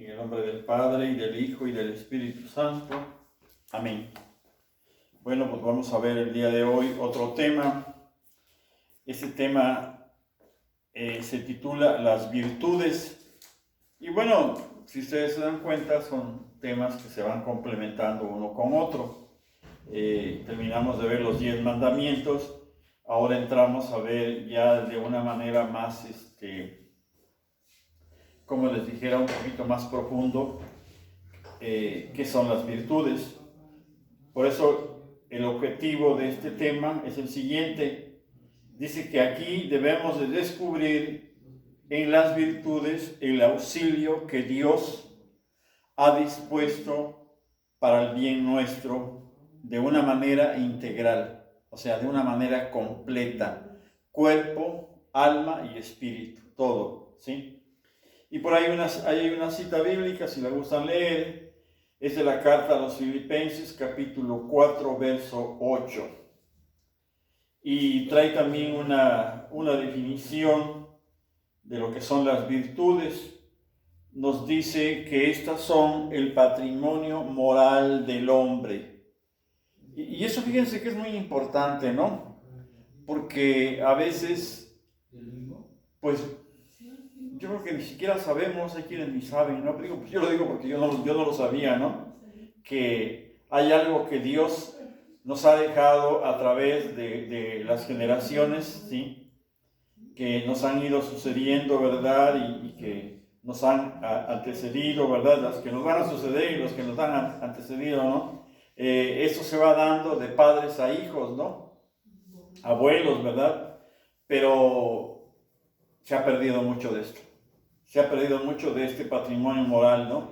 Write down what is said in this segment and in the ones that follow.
En el nombre del Padre, y del Hijo, y del Espíritu Santo. Amén. Bueno, pues vamos a ver el día de hoy otro tema. Este tema se titula Las virtudes. Y bueno, si ustedes se dan cuenta, son temas que se van complementando uno con otro. Terminamos de ver los 10 mandamientos. Ahora entramos a ver ya de una manera más, como les dijera, un poquito más profundo, qué son las virtudes. Por eso el objetivo de este tema es el siguiente. Dice que aquí debemos de descubrir en las virtudes el auxilio que Dios ha dispuesto para el bien nuestro de una manera integral, o sea, de una manera completa, cuerpo, alma y espíritu, todo, ¿sí? Y por ahí hay una cita bíblica, si la gustan leer, es de la carta a los Filipenses, capítulo 4, verso 8. Y trae también una definición de lo que son las virtudes. Nos dice que estas son el patrimonio moral del hombre. Y eso, fíjense que es muy importante, ¿no? Porque a veces, pues, yo creo que ni siquiera sabemos, hay quienes ni saben, ¿no? Pero yo lo digo porque yo no lo sabía, ¿no? Que hay algo que Dios nos ha dejado a través de las generaciones, ¿sí? Que nos han ido sucediendo, ¿verdad? Y que nos han antecedido, ¿verdad? Las que nos van a suceder y los que nos han antecedido, ¿no? Eso se va dando de padres a hijos, ¿no? Abuelos, ¿verdad? Pero se ha perdido mucho de esto. Se ha perdido mucho de este patrimonio moral, ¿no?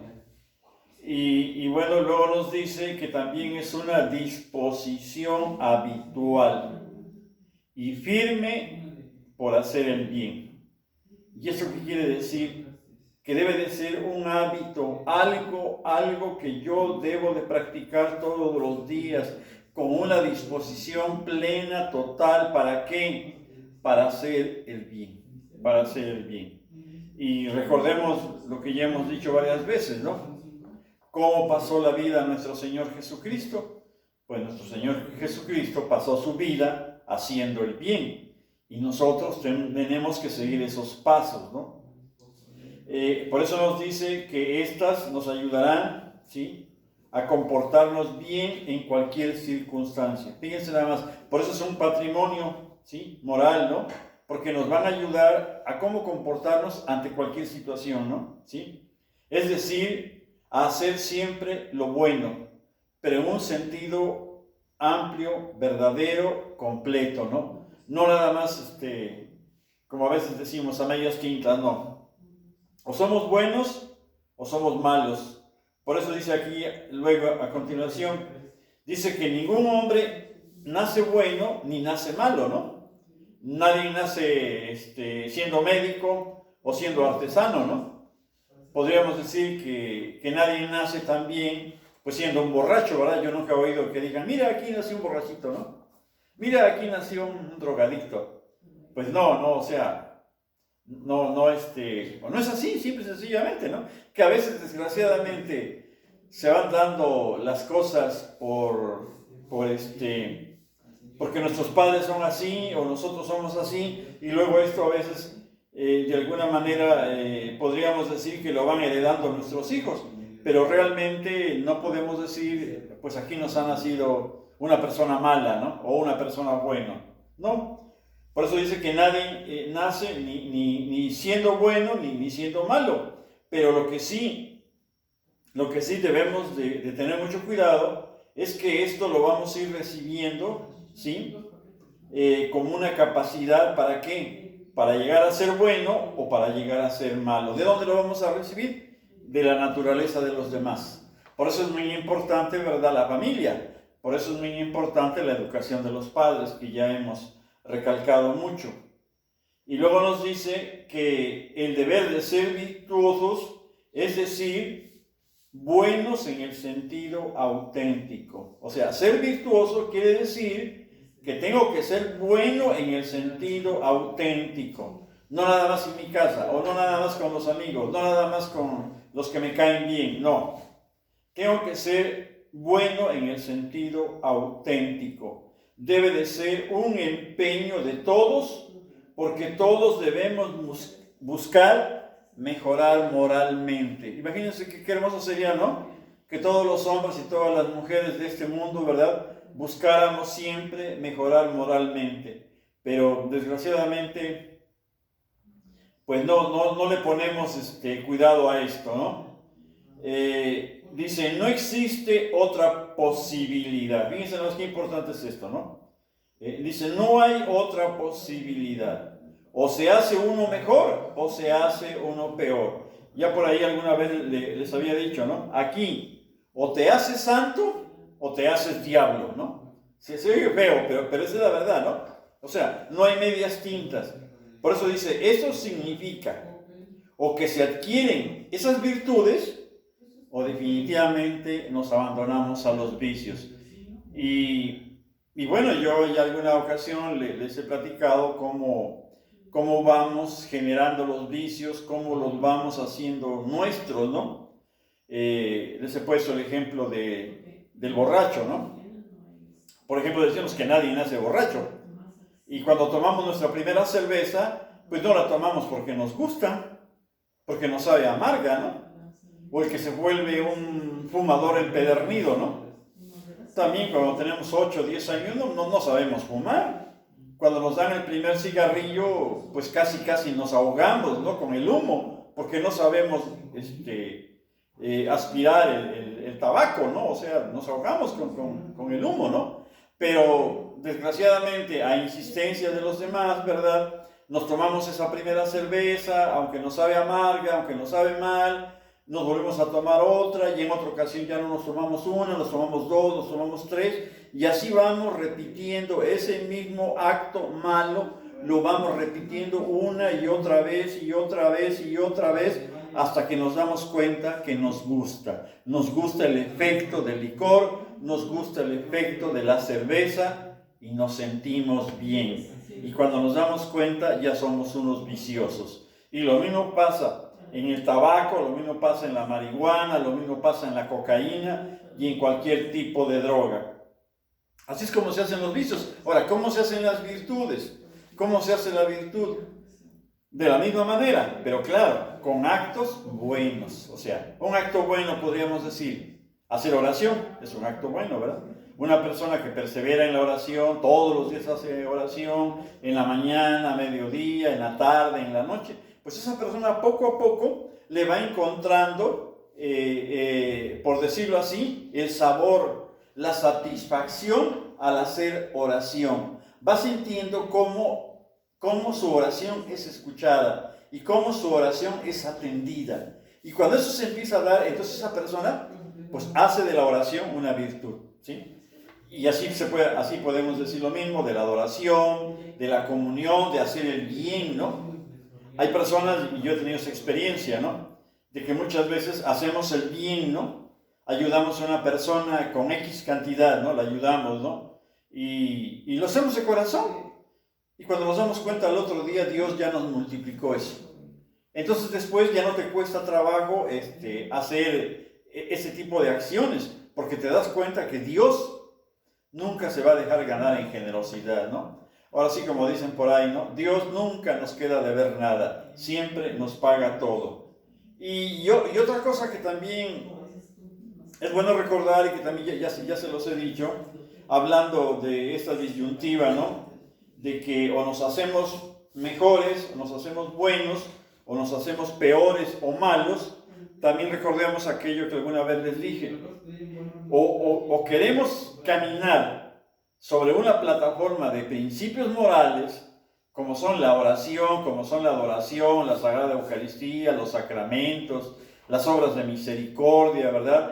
Y bueno, luego nos dice que también es una disposición habitual y firme por hacer el bien. ¿Y eso qué quiere decir? Que debe de ser un hábito, algo que yo debo de practicar todos los días, con una disposición plena, total. ¿Para qué? Para hacer el bien, para hacer el bien. Y recordemos lo que ya hemos dicho varias veces, ¿no? ¿Cómo pasó la vida nuestro Señor Jesucristo? Pues nuestro Señor Jesucristo pasó su vida haciendo el bien. Y nosotros tenemos que seguir esos pasos, ¿no? Por eso nos dice que estas nos ayudarán, ¿sí?, a comportarnos bien en cualquier circunstancia. Fíjense nada más, por eso es un patrimonio, ¿sí?, moral, ¿no? Porque nos van a ayudar a cómo comportarnos ante cualquier situación, ¿no? ¿Sí? Es decir, a hacer siempre lo bueno, pero en un sentido amplio, verdadero, completo, ¿no? No nada más, como a veces decimos, a medias tintas, no. O somos buenos o somos malos. Por eso dice aquí, luego a continuación, dice que ningún hombre nace bueno ni nace malo, ¿no? Nadie nace siendo médico o siendo artesano, ¿no? Podríamos decir que nadie nace también pues siendo un borracho, ¿verdad? Yo nunca he oído que digan, mira, aquí nació un borrachito, ¿no? Mira, aquí nació un drogadicto. Pues no, o sea, no es así, simple y sencillamente, ¿no? Que a veces, desgraciadamente, se van dando las cosas porque nuestros padres son así o nosotros somos así, y luego esto a veces de alguna manera podríamos decir que lo van heredando nuestros hijos, pero realmente no podemos decir, pues aquí nos ha nacido una persona mala, ¿no? O una persona buena, ¿no? Por eso dice que nadie nace ni siendo bueno ni siendo malo, pero lo que sí debemos de tener mucho cuidado es que esto lo vamos a ir recibiendo, ¿sí? Como una capacidad, ¿para qué? Para llegar a ser bueno o para llegar a ser malo. ¿De dónde lo vamos a recibir? De la naturaleza de los demás. Por eso es muy importante, ¿verdad?, la familia. Por eso es muy importante la educación de los padres, que ya hemos recalcado mucho. Y luego nos dice que el deber de ser virtuosos, es decir, buenos en el sentido auténtico. O sea, ser virtuoso quiere decir que tengo que ser bueno en el sentido auténtico. No nada más en mi casa, o no nada más con los amigos, no nada más con los que me caen bien. No, tengo que ser bueno en el sentido auténtico. Debe de ser un empeño de todos, porque todos debemos buscar mejorar moralmente. Imagínense qué hermoso sería, ¿no? Que todos los hombres y todas las mujeres de este mundo, ¿verdad?, buscáramos siempre mejorar moralmente. Pero desgraciadamente, pues no le ponemos cuidado a esto, ¿no? Dice, no existe otra posibilidad. Fíjense, ¿no? Qué importante es esto, ¿no? Dice, no hay otra posibilidad. O se hace uno mejor o se hace uno peor. Ya por ahí alguna vez les había dicho, ¿no? Aquí, o te haces santo o te haces diablo, ¿no? Se oye feo, pero esa es la verdad, ¿no? O sea, no hay medias tintas. Por eso dice, eso significa o que se adquieren esas virtudes o definitivamente nos abandonamos a los vicios. Y bueno, yo ya alguna ocasión les he platicado cómo vamos generando los vicios, cómo los vamos haciendo nuestros, ¿no? Les he puesto el ejemplo del borracho, ¿no? Por ejemplo, decimos que nadie nace borracho. Y cuando tomamos nuestra primera cerveza, pues no la tomamos porque nos gusta, porque nos sabe amarga, ¿no? O el que se vuelve un fumador empedernido, ¿no? También cuando tenemos 8 o 10 años no sabemos fumar. Cuando nos dan el primer cigarrillo, pues casi nos ahogamos, ¿no? Con el humo, porque no sabemos aspirar el tabaco, ¿no? O sea, nos ahogamos con el humo, ¿no? Pero desgraciadamente, a insistencia de los demás, ¿verdad?, nos tomamos esa primera cerveza, aunque nos sabe amarga, aunque nos sabe mal, nos volvemos a tomar otra, y en otra ocasión ya no nos tomamos una, nos tomamos dos, nos tomamos tres, y así vamos repitiendo ese mismo acto malo, lo vamos repitiendo una y otra vez, y otra vez, y otra vez, hasta que nos damos cuenta que nos gusta. Nos gusta el efecto del licor, nos gusta el efecto de la cerveza, y nos sentimos bien. Y cuando nos damos cuenta, ya somos unos viciosos. Y lo mismo pasa en el tabaco, lo mismo pasa en la marihuana, lo mismo pasa en la cocaína y en cualquier tipo de droga. Así es como se hacen los vicios. Ahora, ¿cómo se hacen las virtudes? ¿Cómo se hace la virtud? De la misma manera, pero claro, con actos buenos. O sea, un acto bueno podríamos decir, hacer oración, es un acto bueno, ¿verdad? Una persona que persevera en la oración, todos los días hace oración, en la mañana, a mediodía, en la tarde, en la noche, pues esa persona poco a poco le va encontrando, por decirlo así, el sabor, la satisfacción al hacer oración. Va sintiendo cómo su oración es escuchada y cómo su oración es atendida. Y cuando eso se empieza a dar, entonces esa persona pues hace de la oración una virtud, ¿sí? Y así podemos decir lo mismo de la adoración, de la comunión, de hacer el bien, ¿no? Hay personas, y yo he tenido esa experiencia, ¿no?, de que muchas veces hacemos el bien, ¿no? Ayudamos a una persona con X cantidad, ¿no? La ayudamos, ¿no? Y lo hacemos de corazón. Y cuando nos damos cuenta al otro día, Dios ya nos multiplicó eso. Entonces después ya no te cuesta trabajo hacer ese tipo de acciones, porque te das cuenta que Dios nunca se va a dejar ganar en generosidad, ¿no? Ahora sí, como dicen por ahí, ¿no? Dios nunca nos queda de ver nada, siempre nos paga todo. Y otra cosa que también es bueno recordar y que también ya se los he dicho, hablando de esta disyuntiva, ¿no?, de que o nos hacemos mejores, o nos hacemos buenos, o nos hacemos peores o malos. También recordemos aquello que alguna vez les dije. O queremos caminar sobre una plataforma de principios morales, como son la oración, como son la adoración, la Sagrada Eucaristía, los sacramentos, las obras de misericordia, ¿verdad?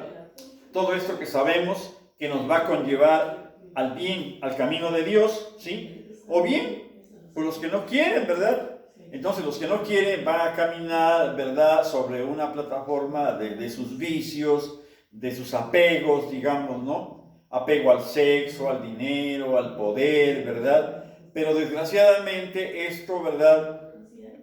Todo esto que sabemos que nos va a conllevar al bien, al camino de Dios, ¿sí? O bien, pues los que no quieren, ¿verdad? Entonces los que no quieren van a caminar, ¿verdad?, sobre una plataforma de sus vicios, de sus apegos, digamos, ¿no? Apego al sexo, al dinero, al poder, ¿verdad? Pero desgraciadamente esto, ¿verdad?,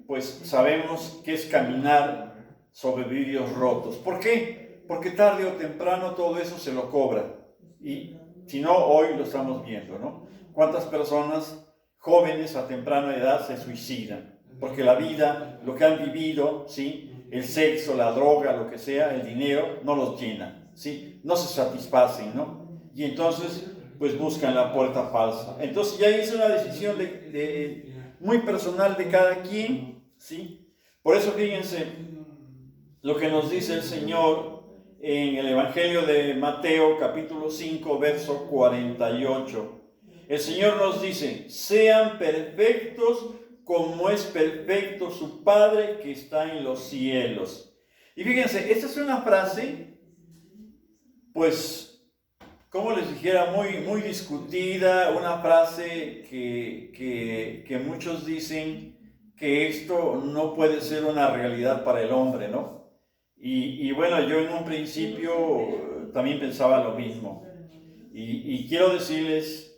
pues sabemos que es caminar sobre vidrios rotos. ¿Por qué? Porque tarde o temprano todo eso se lo cobra. Y si no, hoy lo estamos viendo, ¿no? ¿Cuántas personas jóvenes a temprana edad se suicidan? Porque la vida, lo que han vivido, ¿sí? El sexo, la droga, lo que sea, el dinero, no los llena, ¿sí? No se satisfacen, ¿no? Y entonces, pues buscan la puerta falsa. Entonces ya es una decisión muy personal de cada quien, ¿sí? Por eso fíjense lo que nos dice el Señor en el Evangelio de Mateo, capítulo 5, verso 48. El Señor nos dice: sean perfectos como es perfecto su Padre que está en los cielos. Y fíjense, esta es una frase, pues, como les dijera, muy discutida, una frase que muchos dicen que esto no puede ser una realidad para el hombre, ¿no? Y bueno, yo en un principio también pensaba lo mismo. Y quiero decirles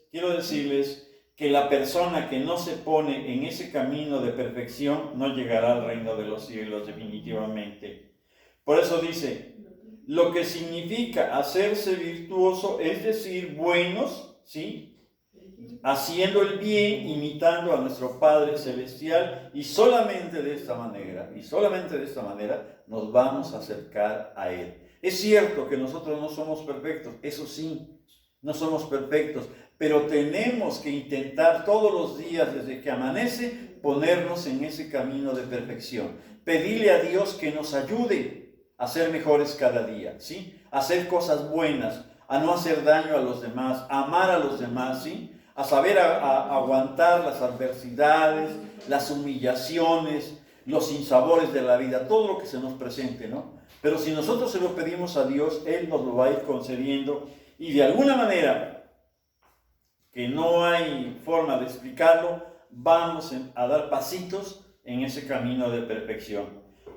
que la persona que no se pone en ese camino de perfección no llegará al reino de los cielos definitivamente. Por eso dice, lo que significa hacerse virtuoso, es decir, buenos, ¿sí? Haciendo el bien, imitando a nuestro Padre Celestial, y solamente de esta manera nos vamos a acercar a Él. Es cierto que nosotros no somos perfectos, eso sí, no somos perfectos, pero tenemos que intentar todos los días desde que amanece ponernos en ese camino de perfección. Pedirle a Dios que nos ayude a ser mejores cada día, ¿sí? A hacer cosas buenas, a no hacer daño a los demás, a amar a los demás, ¿sí? A saber aguantar las adversidades, las humillaciones, los sinsabores de la vida, todo lo que se nos presente, ¿no? Pero si nosotros se lo pedimos a Dios, Él nos lo va a ir concediendo, y de alguna manera, que no hay forma de explicarlo, vamos a dar pasitos en ese camino de perfección.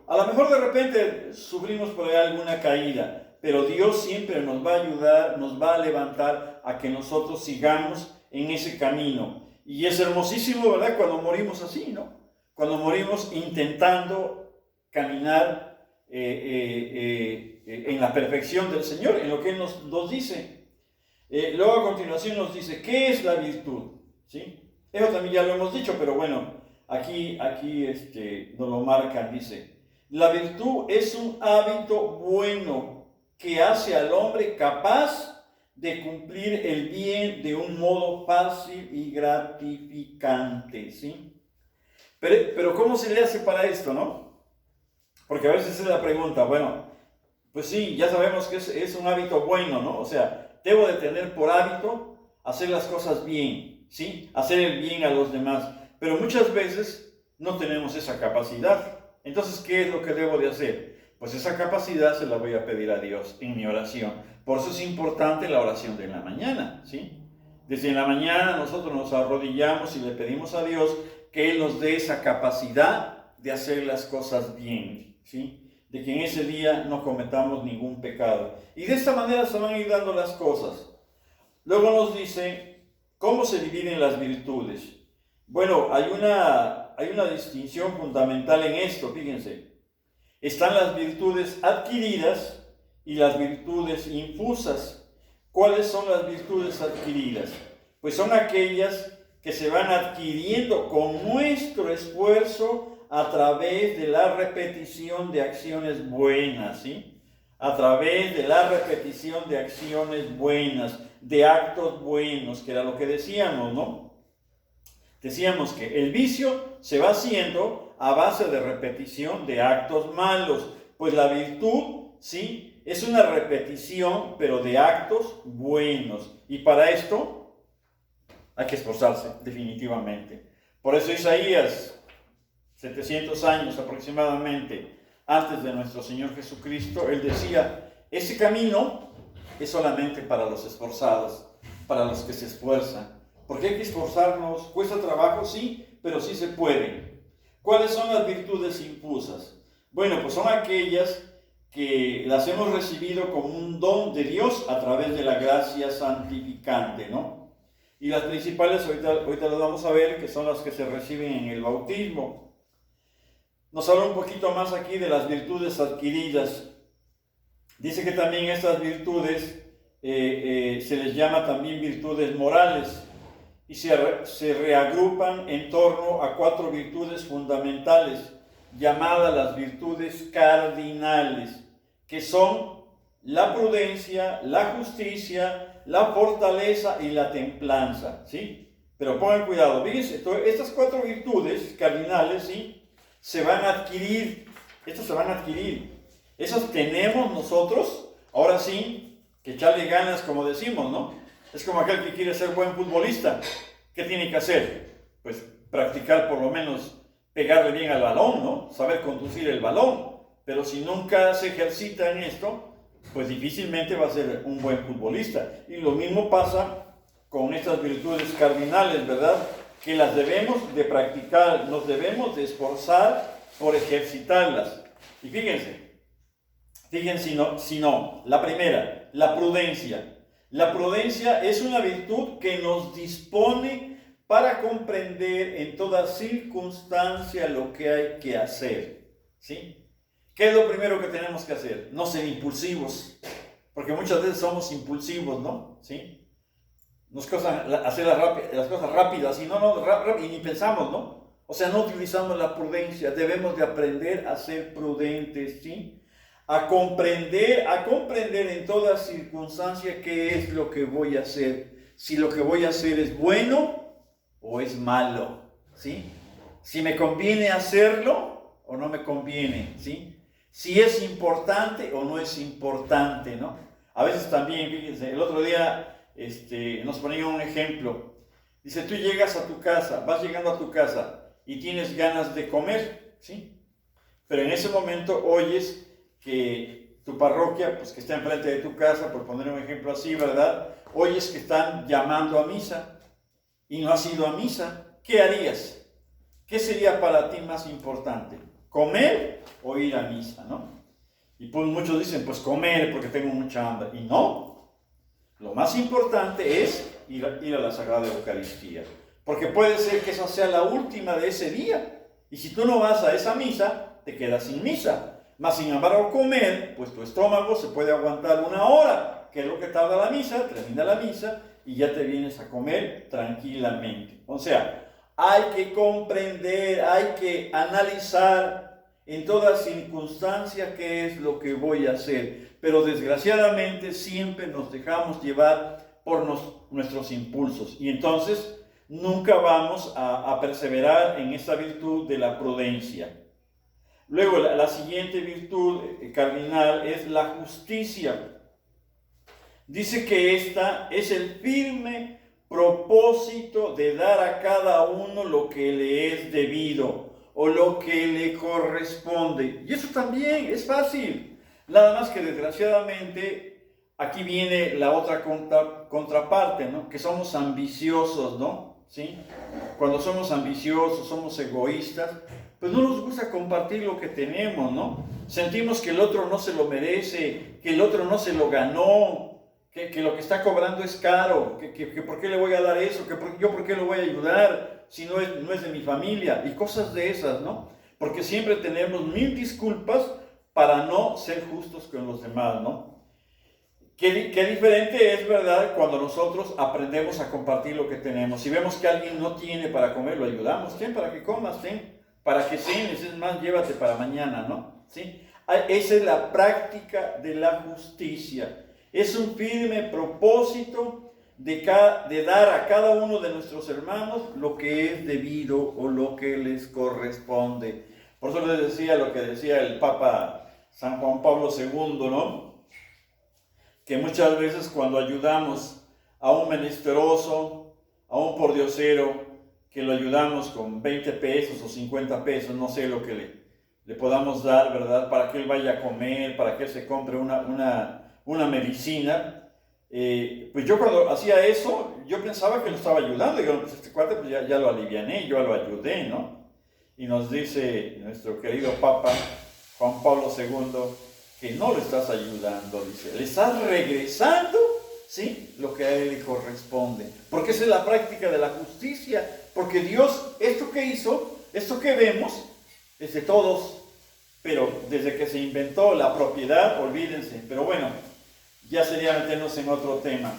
A lo mejor de repente sufrimos por ahí alguna caída, pero Dios siempre nos va a ayudar, nos va a levantar a que nosotros sigamos en ese camino. Y es hermosísimo, ¿verdad?, cuando morimos así, ¿no? Cuando morimos intentando caminar en la perfección del Señor, en lo que Él nos dice. Luego a continuación nos dice, ¿qué es la virtud? ¿Sí? Eso también ya lo hemos dicho, pero bueno, aquí nos lo marcan, dice, la virtud es un hábito bueno que hace al hombre capaz de cumplir el bien de un modo fácil y gratificante, ¿sí? Pero ¿cómo se le hace para esto, no? Porque a veces es la pregunta, bueno, pues sí, ya sabemos que es un hábito bueno, ¿no? O sea, debo de tener por hábito hacer las cosas bien, ¿sí? Hacer el bien a los demás, pero muchas veces no tenemos esa capacidad. Entonces, ¿qué es lo que debo de hacer? Pues esa capacidad se la voy a pedir a Dios en mi oración. Por eso es importante la oración de la mañana, ¿sí? Desde la mañana nosotros nos arrodillamos y le pedimos a Dios que Él nos dé esa capacidad de hacer las cosas bien, ¿sí? De que en ese día no cometamos ningún pecado. Y de esta manera se van a ir dando las cosas. Luego nos dice, ¿cómo se dividen las virtudes? Bueno, hay una distinción fundamental en esto, fíjense. Están las virtudes adquiridas y las virtudes infusas. ¿Cuáles son las virtudes adquiridas? Pues son aquellas que se van adquiriendo con nuestro esfuerzo a través de la repetición de acciones buenas, ¿sí? A través de la repetición de acciones buenas, de actos buenos, que era lo que decíamos, ¿no? Decíamos que el vicio se va haciendo a base de repetición de actos malos, pues la virtud, ¿sí?, es una repetición, pero de actos buenos. Y para esto hay que esforzarse, definitivamente. Por eso Isaías, 700 años aproximadamente antes de nuestro Señor Jesucristo, Él decía, ese camino es solamente para los esforzados, para los que se esfuerzan. Porque hay que esforzarnos, cuesta trabajo, sí, pero sí se puede. ¿Cuáles son las virtudes infusas? Bueno, pues son aquellas que las hemos recibido como un don de Dios a través de la gracia santificante, ¿no? Y las principales, ahorita las vamos a ver, que son las que se reciben en el bautismo. nos habla un poquito más aquí de las virtudes adquiridas. Dice que también estas virtudes se les llama también virtudes morales y se reagrupan en torno a 4 virtudes fundamentales, llamadas las virtudes cardinales, que son la prudencia, la justicia, la fortaleza y la templanza, ¿sí? Pero pongan cuidado, fíjense, estas 4 virtudes cardinales, ¿sí? Se van a adquirir, estas se van a adquirir. Esas tenemos nosotros, ahora sí, que echarle ganas, como decimos, ¿no? Es como aquel que quiere ser buen futbolista. ¿Qué tiene que hacer? Pues practicar por lo menos pegarle bien al balón, ¿no? Saber conducir el balón. Pero si nunca se ejercita en esto, pues difícilmente va a ser un buen futbolista. Y lo mismo pasa con estas virtudes cardinales, ¿verdad? Que las debemos de practicar, nos debemos de esforzar por ejercitarlas. Y fíjense si no, la primera, la prudencia. La prudencia es una virtud que nos dispone para comprender en toda circunstancia lo que hay que hacer, ¿sí? ¿Qué es lo primero que tenemos que hacer? No ser impulsivos, porque muchas veces somos impulsivos, ¿no? ¿Sí? Nos gusta hacer las cosas rápidas y y ni pensamos, ¿no? O sea, no utilizamos la prudencia. Debemos de aprender a ser prudentes, ¿sí? A comprender en toda circunstancia qué es lo que voy a hacer. Si lo que voy a hacer es bueno o es malo, ¿sí? Si me conviene hacerlo o no me conviene, ¿sí? Si es importante o no es importante, ¿no? A veces también, fíjense, el otro día nos ponía un ejemplo. Dice, tú llegas a tu casa, vas llegando a tu casa y tienes ganas de comer, ¿sí? Pero en ese momento oyes que tu parroquia, pues que está enfrente de tu casa, por poner un ejemplo así, ¿verdad? Oyes que están llamando a misa y no has ido a misa. ¿Qué harías? ¿Qué sería para ti más importante? ¿Comer o ir a misa, no? Y pues muchos dicen, pues comer porque tengo mucha hambre. Y no, lo más importante es ir a la Sagrada Eucaristía. Porque puede ser que esa sea la última de ese día. Y si tú no vas a esa misa, te quedas sin misa. Mas sin embargo, comer, pues tu estómago se puede aguantar 1 hora, que es lo que tarda la misa, termina la misa y ya te vienes a comer tranquilamente. O sea, hay que comprender, hay que analizar en toda circunstancia qué es lo que voy a hacer. Pero desgraciadamente siempre nos dejamos llevar por nuestros impulsos y entonces nunca vamos a perseverar en esta virtud de la prudencia. Luego, la siguiente virtud cardinal es la justicia. Dice que esta es el firme propósito de dar a cada uno lo que le es debido o lo que le corresponde. Y eso también es fácil. Nada más que desgraciadamente aquí viene la otra contraparte, ¿no? Que somos ambiciosos, ¿no? ¿Sí? Cuando somos ambiciosos, somos egoístas, pues no nos gusta compartir lo que tenemos, ¿no? Sentimos que el otro no se lo merece, que el otro no se lo ganó, que lo que está cobrando es caro, que por qué le voy a dar eso, yo por qué lo voy a ayudar si no es de mi familia, y cosas de esas, ¿no? Porque siempre tenemos 1000 disculpas para no ser justos con los demás, ¿no? Qué diferente es, ¿verdad?, cuando nosotros aprendemos a compartir lo que tenemos. Si vemos que alguien no tiene para comer, lo ayudamos. Ten para que comas, ten para que cenes, es más, llévate para mañana, ¿no? ¿Sí? Esa es la práctica de la justicia. Es un firme propósito de dar a cada uno de nuestros hermanos lo que es debido o lo que les corresponde. Por eso les decía lo que decía el Papa San Juan Pablo II, ¿no? Que muchas veces cuando ayudamos a un menesteroso, a un pordiosero, que lo ayudamos con 20 pesos o 50 pesos, no sé lo que le podamos dar, ¿verdad? Para que él vaya a comer, para que él se compre una medicina. Pues yo cuando hacía eso, yo pensaba que lo estaba ayudando. Digo, pues este cuate pues ya lo aliviané, yo lo ayudé, ¿no? Y nos dice nuestro querido Papa Juan Pablo II que no le estás ayudando, dice, le estás regresando, ¿sí?, lo que a él le corresponde. Porque esa es la práctica de la justicia. Porque Dios, esto que hizo, esto que vemos, es de todos, pero desde que se inventó la propiedad, olvídense. Pero bueno, ya sería meternos en otro tema.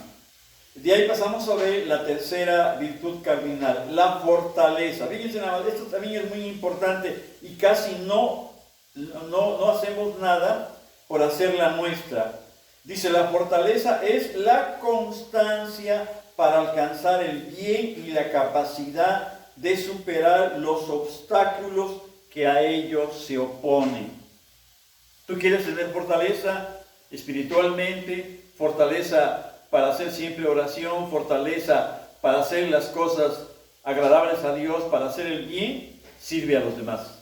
De ahí pasamos a ver la tercera virtud cardinal, la fortaleza. Fíjense nada más, esto también es muy importante y casi no hacemos nada por hacerla nuestra. Dice, la fortaleza es la constancia para alcanzar el bien y la capacidad de superar los obstáculos que a ellos se oponen. ¿Tú quieres tener fortaleza espiritualmente? Fortaleza para hacer siempre oración, fortaleza para hacer las cosas agradables a Dios, para hacer el bien, sirve a los demás.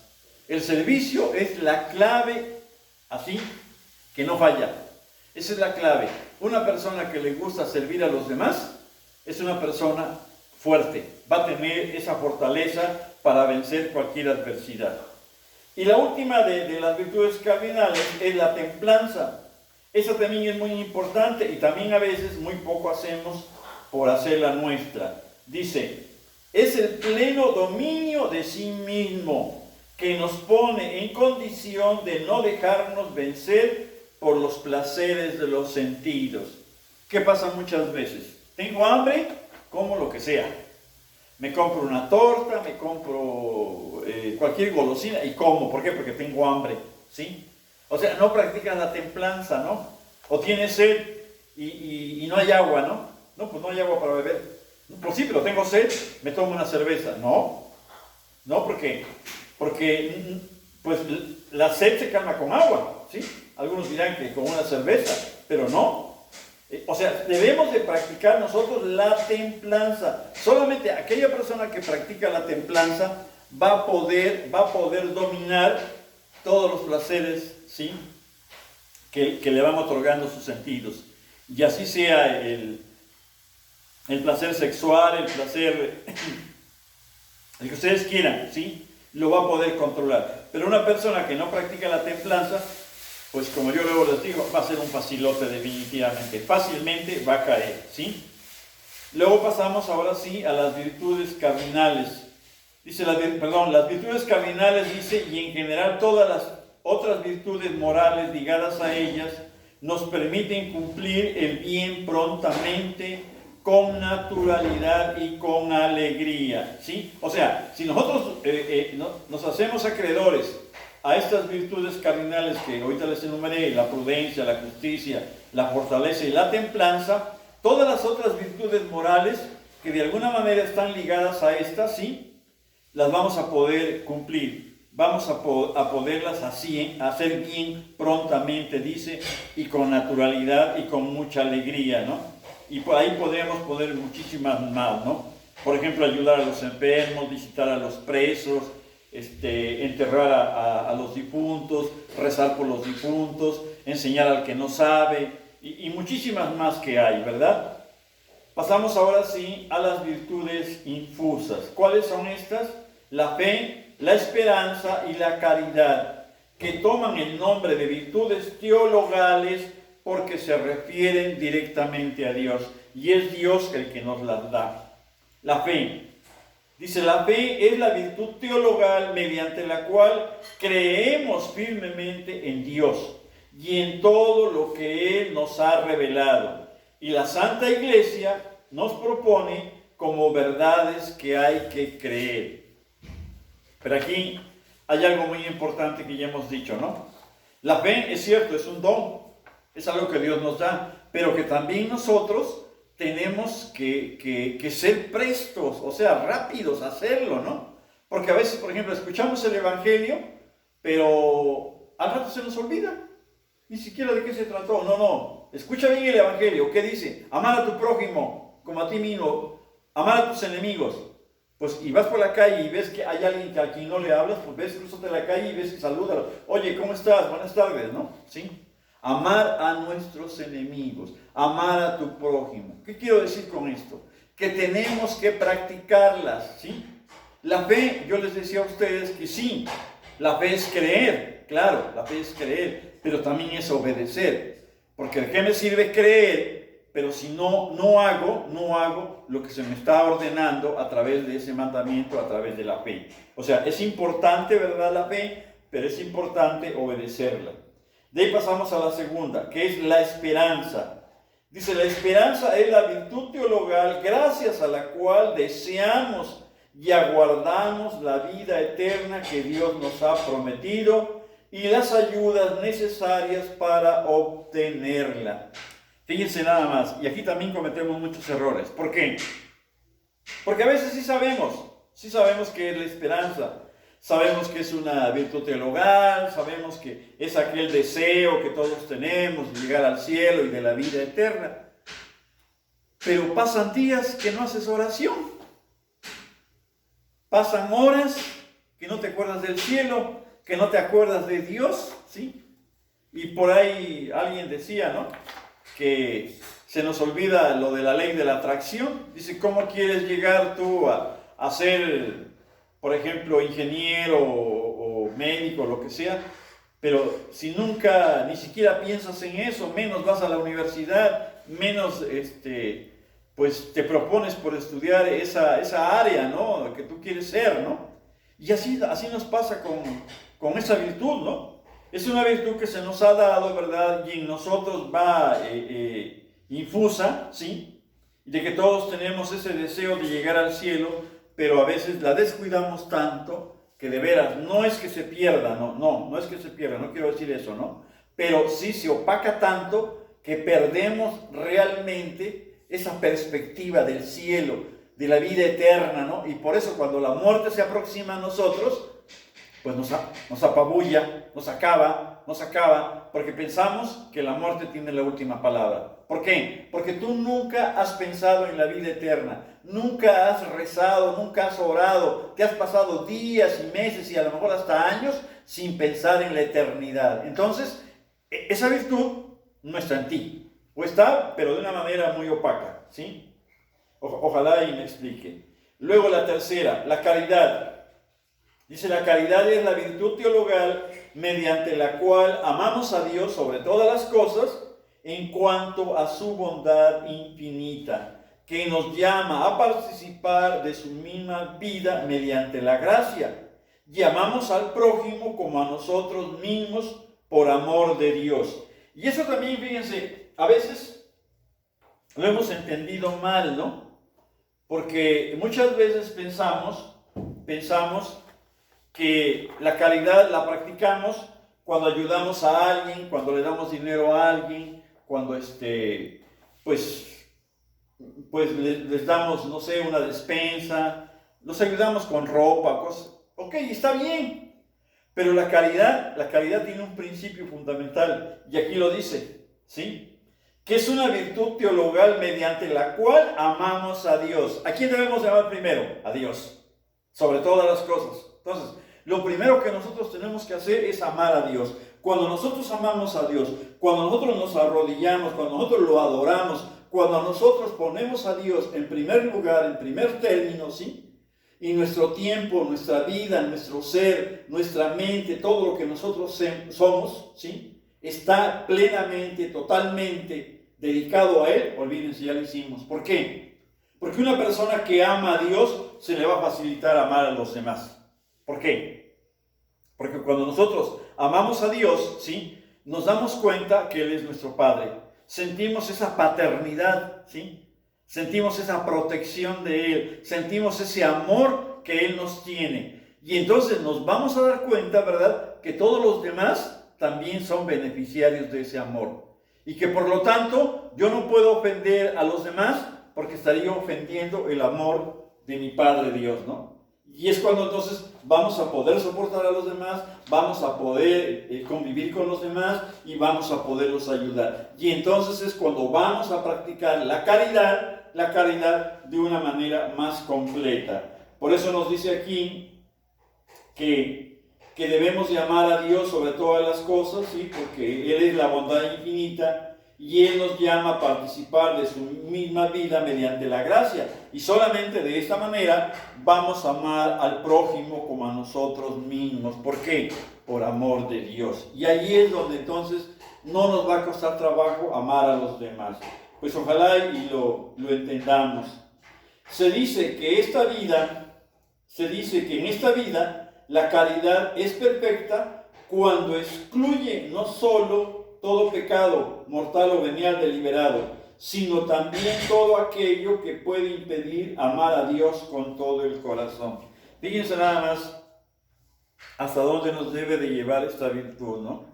El servicio es la clave, así que no falla. Esa es la clave. Una persona que le gusta servir a los demás es una persona fuerte. Va a tener esa fortaleza para vencer cualquier adversidad. Y la última de las virtudes cardinales es la templanza. Esa también es muy importante y también a veces muy poco hacemos por hacerla nuestra. Dice, es el pleno dominio de sí mismo que nos pone en condición de no dejarnos vencer por los placeres de los sentidos. ¿Qué pasa muchas veces? Tengo hambre, como lo que sea. Me compro una torta, me compro cualquier golosina y como. ¿Por qué? Porque tengo hambre, ¿sí? O sea, no practicas la templanza, ¿no? O tienes sed y no hay agua, ¿no? No, pues no hay agua para beber. Pues sí, pero tengo sed, me tomo una cerveza. No, porque pues la sed se calma con agua, ¿sí? Algunos dirán que con una cerveza, pero no. O sea, debemos de practicar nosotros la templanza. Solamente aquella persona que practica la templanza va a poder dominar todos los placeres, ¿sí? que le van otorgando sus sentidos. Y así sea el placer sexual, el placer, el que ustedes quieran, ¿sí? Lo va a poder controlar. Pero una persona que no practica la templanza, pues como yo luego les digo, va a ser un facilote definitivamente. Fácilmente va a caer, ¿sí? Luego pasamos ahora sí a las virtudes cardinales. Dice, las virtudes cardinales, dice, y en general todas las otras virtudes morales ligadas a ellas nos permiten cumplir el bien prontamente, con naturalidad y con alegría, ¿sí? O sea, si nosotros nos hacemos acreedores a estas virtudes cardinales que ahorita les enumeré, la prudencia, la justicia, la fortaleza y la templanza, todas las otras virtudes morales que de alguna manera están ligadas a estas, ¿sí? Las vamos a poder cumplir. Vamos a poderlas hacer bien prontamente, dice, y con naturalidad y con mucha alegría, ¿no? Y por ahí podemos poner muchísimas más, ¿no? Por ejemplo, ayudar a los enfermos, visitar a los presos, enterrar a los difuntos, rezar por los difuntos, enseñar al que no sabe, y muchísimas más que hay, ¿verdad? Pasamos ahora sí a las virtudes infusas. ¿Cuáles son estas? La fe, la esperanza y la caridad, que toman el nombre de virtudes teologales porque se refieren directamente a Dios, y es Dios el que nos las da. La fe. Dice, la fe es la virtud teologal mediante la cual creemos firmemente en Dios y en todo lo que Él nos ha revelado. Y la Santa Iglesia nos propone como verdades que hay que creer. Pero aquí hay algo muy importante que ya hemos dicho, ¿no? La fe, es cierto, es un don, es algo que Dios nos da, pero que también nosotros tenemos que ser prestos, o sea, rápidos a hacerlo, ¿no? Porque a veces, por ejemplo, escuchamos el Evangelio, pero al rato se nos olvida, ni siquiera de qué se trató. No, escucha bien el Evangelio, ¿qué dice? Amar a tu prójimo como a ti mismo, amar a tus enemigos. Pues, y vas por la calle y ves que hay alguien a quien no le hablas, pues ves, cruzate la calle y ves y salúdalo. Oye, ¿cómo estás? Buenas tardes, ¿no? ¿Sí? Amar a nuestros enemigos, amar a tu prójimo. ¿Qué quiero decir con esto? Que tenemos que practicarlas, ¿sí? La fe, yo les decía a ustedes que sí, la fe es creer, claro, la fe es creer, pero también es obedecer. Porque ¿de qué me sirve creer pero si no hago lo que se me está ordenando a través de ese mandamiento, a través de la fe. O sea, es importante, ¿verdad?, la fe, pero es importante obedecerla. De ahí pasamos a la segunda, que es la esperanza. Dice, la esperanza es la virtud teologal gracias a la cual deseamos y aguardamos la vida eterna que Dios nos ha prometido y las ayudas necesarias para obtenerla. Fíjense nada más, y aquí también cometemos muchos errores. ¿Por qué? Porque a veces sí sabemos que es la esperanza. Sabemos que es una virtud teologal, sabemos que es aquel deseo que todos tenemos de llegar al cielo y de la vida eterna. Pero pasan días que no haces oración. Pasan horas que no te acuerdas del cielo, que no te acuerdas de Dios, ¿sí? Y por ahí alguien decía, ¿no?, que se nos olvida lo de la ley de la atracción. Dice, ¿cómo quieres llegar tú a ser, por ejemplo, ingeniero o médico, lo que sea? Pero si nunca, ni siquiera piensas en eso, menos vas a la universidad, menos pues te propones por estudiar esa área, ¿no?, que tú quieres ser, ¿no? Y así nos pasa con esa virtud, ¿no? Es una virtud que se nos ha dado, ¿verdad?, y en nosotros va infusa, ¿sí? De que todos tenemos ese deseo de llegar al cielo, pero a veces la descuidamos tanto que de veras, no es que se pierda, no es que se pierda, no quiero decir eso, ¿no? Pero sí se opaca tanto que perdemos realmente esa perspectiva del cielo, de la vida eterna, ¿no? Y por eso cuando la muerte se aproxima a nosotros, pues nos apabulla, nos acaba, porque pensamos que la muerte tiene la última palabra. ¿Por qué? Porque tú nunca has pensado en la vida eterna, nunca has rezado, nunca has orado, te has pasado días y meses y a lo mejor hasta años sin pensar en la eternidad. Entonces, esa virtud no está en ti, o está, pero de una manera muy opaca, ¿sí? Ojalá y me explique. Luego la tercera, la caridad. Dice, la caridad es la virtud teologal mediante la cual amamos a Dios sobre todas las cosas en cuanto a su bondad infinita, que nos llama a participar de su misma vida mediante la gracia. Y amamos al prójimo como a nosotros mismos por amor de Dios. Y eso también, fíjense, a veces lo hemos entendido mal, ¿no? Porque muchas veces pensamos que la caridad la practicamos cuando ayudamos a alguien, cuando le damos dinero a alguien, cuando pues les damos, no sé, una despensa, los ayudamos con ropa, cosas. Ok, está bien, pero la caridad tiene un principio fundamental, y aquí lo dice, ¿sí? Que es una virtud teologal mediante la cual amamos a Dios. ¿A quién debemos amar primero? A Dios, sobre todas las cosas. Entonces, lo primero que nosotros tenemos que hacer es amar a Dios. Cuando nosotros amamos a Dios, cuando nosotros nos arrodillamos, cuando nosotros lo adoramos, cuando nosotros ponemos a Dios en primer lugar, en primer término, ¿sí? Y nuestro tiempo, nuestra vida, nuestro ser, nuestra mente, todo lo que nosotros somos, ¿sí?, está plenamente, totalmente dedicado a Él, olvídense, ya lo hicimos. ¿Por qué? Porque una persona que ama a Dios se le va a facilitar amar a los demás. ¿Por qué? Porque cuando nosotros amamos a Dios, ¿sí?, nos damos cuenta que Él es nuestro Padre. Sentimos esa paternidad, ¿sí? Sentimos esa protección de Él. Sentimos ese amor que Él nos tiene. Y entonces nos vamos a dar cuenta, ¿verdad?, que todos los demás también son beneficiarios de ese amor. Y que por lo tanto yo no puedo ofender a los demás porque estaría ofendiendo el amor de mi Padre Dios, ¿no? Y es cuando entonces vamos a poder soportar a los demás, vamos a poder convivir con los demás y vamos a poderlos ayudar. Y entonces es cuando vamos a practicar la caridad de una manera más completa. Por eso nos dice aquí que debemos de amar a Dios sobre todas las cosas, ¿sí?, porque Él es la bondad infinita. Y Él nos llama a participar de su misma vida mediante la gracia. Y solamente de esta manera vamos a amar al prójimo como a nosotros mismos. ¿Por qué? Por amor de Dios. Y ahí es donde entonces no nos va a costar trabajo amar a los demás. pues ojalá y lo entendamos. Se dice que en esta vida la caridad es perfecta cuando excluye no solo todo pecado mortal o venial deliberado, sino también todo aquello que puede impedir amar a Dios con todo el corazón. Fíjense nada más hasta dónde nos debe de llevar esta virtud, ¿no?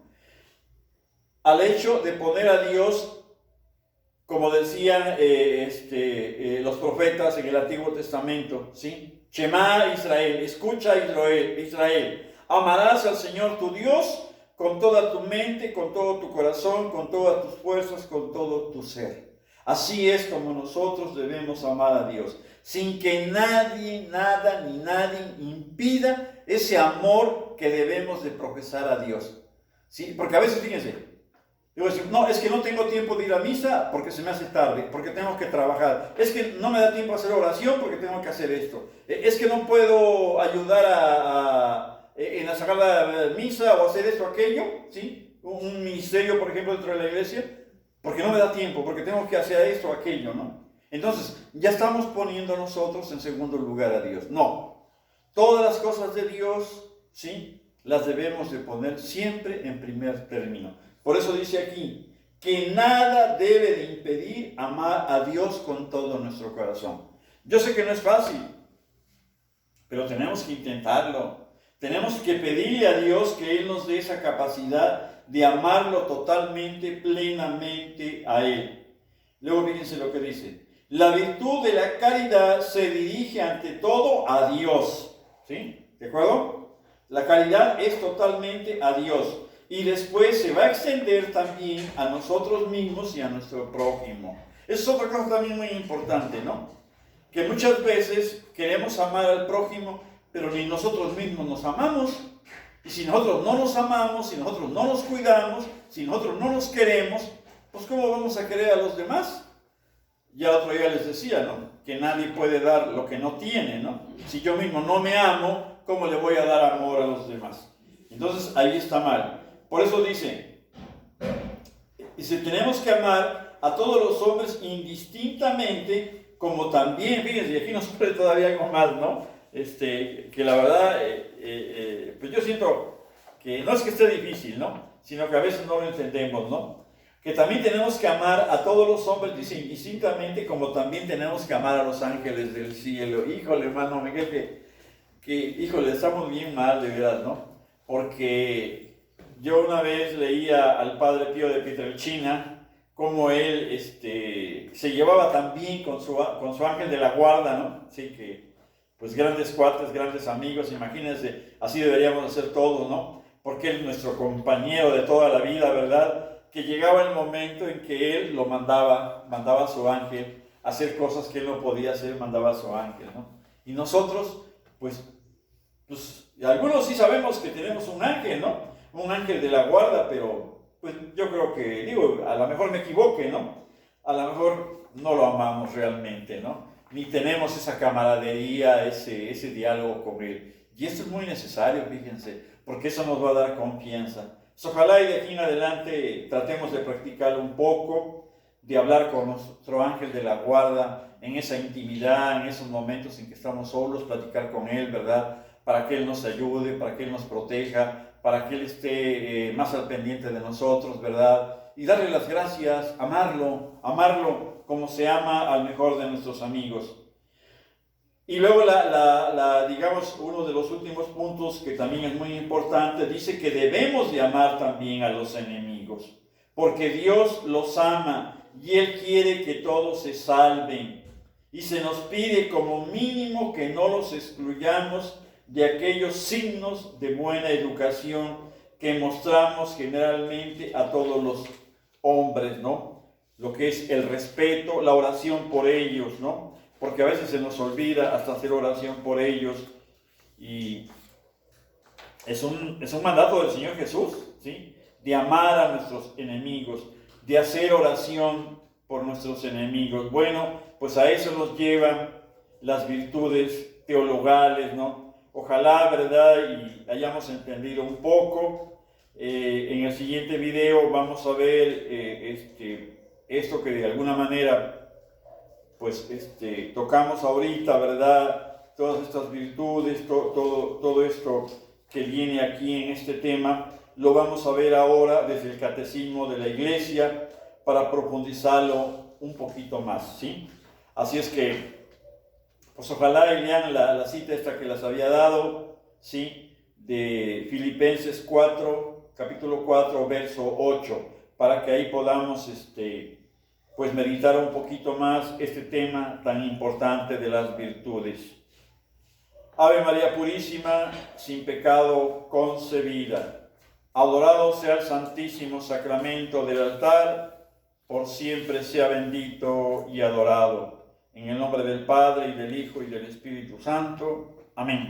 Al hecho de poner a Dios, como decían los profetas en el Antiguo Testamento, ¿sí? Shema Israel, escucha Israel, amarás al Señor tu Dios con toda tu mente, con todo tu corazón, con todas tus fuerzas, con todo tu ser. Así es como nosotros debemos amar a Dios, sin que nadie, nada ni nadie impida ese amor que debemos de profesar a Dios. ¿Sí? Porque a veces, fíjense, digo, no, es que no tengo tiempo de ir a misa porque se me hace tarde, porque tengo que trabajar. Es que no me da tiempo a hacer oración porque tengo que hacer esto. Es que no puedo ayudar en la Sagrada Misa o hacer esto o aquello, ¿sí? Un ministerio, por ejemplo, dentro de la iglesia, porque no me da tiempo, porque tengo que hacer esto o aquello, ¿no? Entonces, ya estamos poniendo nosotros en segundo lugar a Dios. No, todas las cosas de Dios, ¿sí? Las debemos de poner siempre en primer término. Por eso dice aquí, que nada debe de impedir amar a Dios con todo nuestro corazón. Yo sé que no es fácil, pero tenemos que intentarlo. Tenemos que pedirle a Dios que Él nos dé esa capacidad de amarlo totalmente, plenamente a Él. Luego fíjense lo que dice. La virtud de la caridad se dirige ante todo a Dios. ¿Sí? ¿De acuerdo? La caridad es totalmente a Dios. Y después se va a extender también a nosotros mismos y a nuestro prójimo. Eso es otra cosa también muy importante, ¿no? Que muchas veces queremos amar al prójimo, pero ni nosotros mismos nos amamos. Y si nosotros no nos amamos, si nosotros no nos cuidamos, si nosotros no nos queremos, pues ¿cómo vamos a querer a los demás? Ya otro día les decía, ¿no? Que nadie puede dar lo que no tiene, ¿no? Si yo mismo no me amo, ¿cómo le voy a dar amor a los demás? Entonces ahí está mal. Por eso dice, tenemos que amar a todos los hombres indistintamente, como también, fíjense, y aquí nos pone todavía algo más, ¿no? Que la verdad, pues yo siento que no es que esté difícil, ¿no? Sino que a veces no lo entendemos, ¿no? Que también tenemos que amar a todos los hombres indistintamente, como también tenemos que amar a los ángeles del cielo. Híjole, hermano Miguel, híjole, estamos bien mal, de verdad, ¿no? Porque yo una vez leía al Padre Pío de Pietrelcina cómo él se llevaba tan bien con su ángel de la guarda, ¿no? Sí, que pues grandes cuates, grandes amigos, imagínense, así deberíamos hacer todos, ¿no? Porque él es nuestro compañero de toda la vida, ¿verdad? Que llegaba el momento en que él lo mandaba a su ángel a hacer cosas que él no podía hacer, mandaba a su ángel, ¿no? Y nosotros, pues algunos sí sabemos que tenemos un ángel, ¿no? Un ángel de la guarda, pero pues yo creo que, digo, a lo mejor me equivoque, ¿no? A lo mejor no lo amamos realmente, ¿no? Ni tenemos esa camaradería, ese diálogo con él. Y esto es muy necesario, fíjense, porque eso nos va a dar confianza. Pues ojalá y de aquí en adelante tratemos de practicarlo un poco, de hablar con nuestro ángel de la guarda en esa intimidad, en esos momentos en que estamos solos, platicar con él, ¿verdad? Para que él nos ayude, para que él nos proteja, para que él esté más al pendiente de nosotros, ¿verdad? Y darle las gracias, amarlo como se ama al mejor de nuestros amigos. Y luego, digamos, uno de los últimos puntos que también es muy importante, dice que debemos de amar también a los enemigos, porque Dios los ama y Él quiere que todos se salven. Y se nos pide como mínimo que no los excluyamos de aquellos signos de buena educación que mostramos generalmente a todos los hombres, ¿no? Lo que es el respeto, la oración por ellos, ¿no? Porque a veces se nos olvida hasta hacer oración por ellos y es un mandato del Señor Jesús, ¿sí? De amar a nuestros enemigos, de hacer oración por nuestros enemigos. Bueno, pues a eso nos llevan las virtudes teologales, ¿no? Ojalá, ¿verdad? Y hayamos entendido un poco. En el siguiente video vamos a ver esto que de alguna manera, pues, tocamos ahorita, ¿verdad? Todas estas virtudes, todo esto que viene aquí en este tema, lo vamos a ver ahora desde el Catecismo de la Iglesia para profundizarlo un poquito más, ¿sí? Así es que, pues ojalá lean la cita esta que les había dado, ¿sí? De Filipenses 4, capítulo 4, verso 8, para que ahí podamos, pues meditar un poquito más este tema tan importante de las virtudes. Ave María Purísima, sin pecado concebida. Adorado sea el Santísimo Sacramento del altar, por siempre sea bendito y adorado. En el nombre del Padre, y del Hijo, y del Espíritu Santo. Amén.